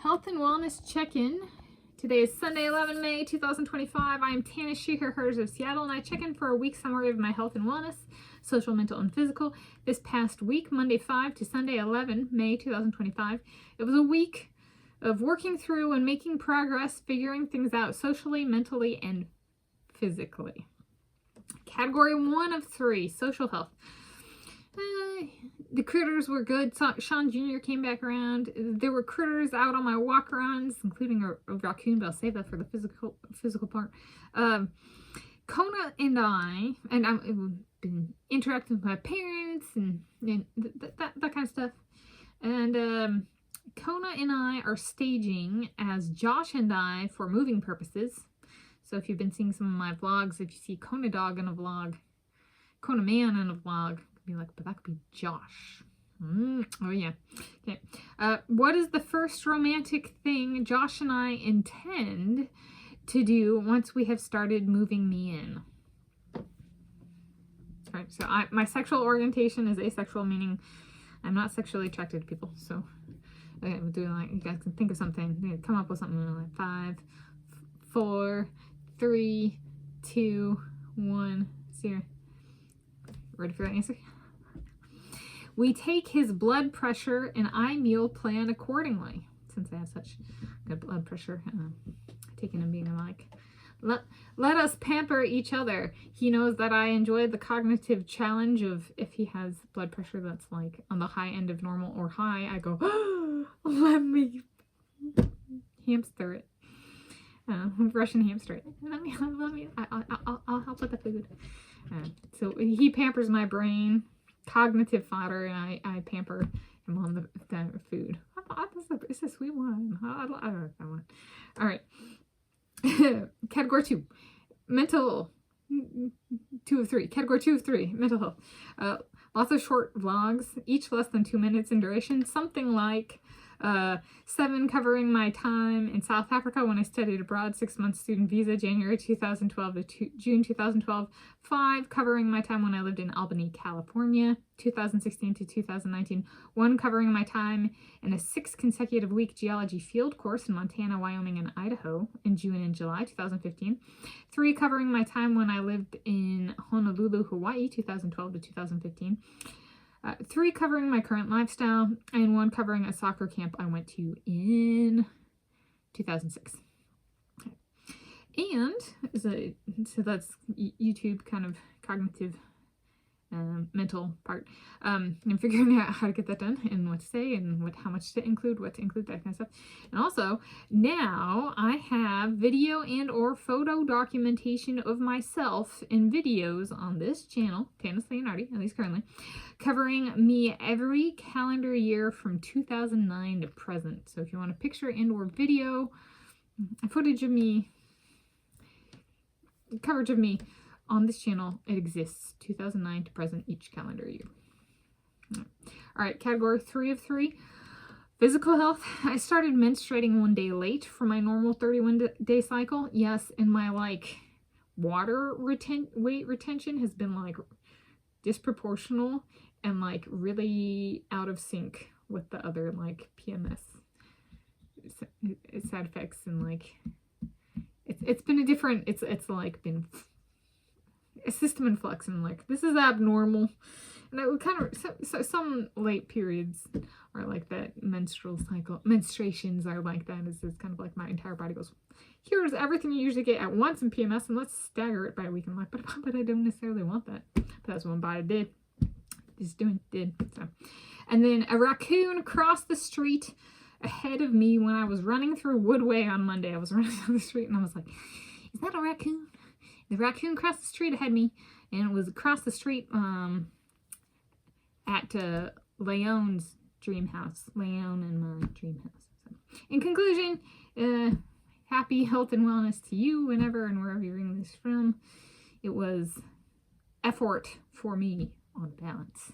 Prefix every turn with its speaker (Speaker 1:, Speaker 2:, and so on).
Speaker 1: Health and Wellness Check-In. Today is Sunday, 11 May 2025. I am Tanis Coralee of Seattle, and I check in for a week summary of my health and wellness, social, mental, and physical. This past week, Monday 5 to Sunday 11 May 2025, it was a week of working through and making progress, figuring things out socially, mentally, and physically. Category 1 of 3, social health. The critters were good. Sean Jr. came back around. There were critters out on my walk arounds, including a raccoon, but I'll save that for the physical part. Kona and I've been interacting with my parents and that kind of stuff. And Kona and I are staging as Josh and I for moving purposes. So if you've been seeing some of my vlogs, if you see Kona Dog in a vlog, Kona Man in a vlog, be like, but that could be Josh. Oh yeah. Okay. What is the first romantic thing Josh and I intend to do once we have started moving me in? Alright, so my sexual orientation is asexual, meaning I'm not sexually attracted to people. So I'm doing like, you guys can think of something, come up with something like 5, 4, 3, 2, 1, 0. Ready for that answer? We take his blood pressure and I meal plan accordingly. Since I have such good blood pressure, taking and being like, let us pamper each other. He knows that I enjoy the cognitive challenge of if he has blood pressure that's like on the high end of normal or high, I go, oh, let me hamster it. Russian hamster it. I'll help with the food. So he pampers my brain, cognitive fodder, and I pamper him on the food. It's a sweet one. I like that one. All right. Category 2, mental. 2 of 3. Category 2 of 3, mental health. Lots of short vlogs, each less than 2 minutes in duration. Something like 7 covering my time in South Africa when I studied abroad, 6-month student visa, January 2012 to June 2012. 5 covering my time when I lived in Albany, California, 2016 to 2019. 1 covering my time in a 6 consecutive week geology field course in Montana, Wyoming, and Idaho in June and July 2015. 3 covering my time when I lived in Honolulu, Hawaii, 2012 to 2015. 3 covering my current lifestyle, and 1 covering a soccer camp I went to in 2006. And so that's YouTube kind of cognitive, mental part. I'm figuring out how to get that done and what to say and how much to include, what to include, that kind of stuff. And also, now I have video and or photo documentation of myself in videos on this channel, Tanis Leonhardi, at least currently, covering me every calendar year from 2009 to present. So if you want a picture and or video, footage of me, coverage of me on this channel, it exists 2009 to present each calendar year. All right, category 3 of 3, physical health. I started menstruating 1 day late for my normal 31-day cycle. Yes, and my like water weight retention has been like disproportional and like really out of sync with the other like PMS side effects, and like it's been a different, it's like been a system in flux, and like this is abnormal. And it would kind of, so some late periods are like that, menstrual cycle, menstruations are like that. It's kind of like my entire body goes, here's everything you usually get at once in PMS, and let's stagger it by a week. I'm like, but I don't necessarily want that. But that's what my body did. Did. So. And then a raccoon crossed the street ahead of me when I was running through Woodway on Monday. I was running down the street and I was like, is that a raccoon? The raccoon crossed the street ahead of me, and it was across the street at Leon's dream house. Leon and my dream house. So, in conclusion, happy health and wellness to you whenever and wherever you're reading this from. It was effort for me on balance.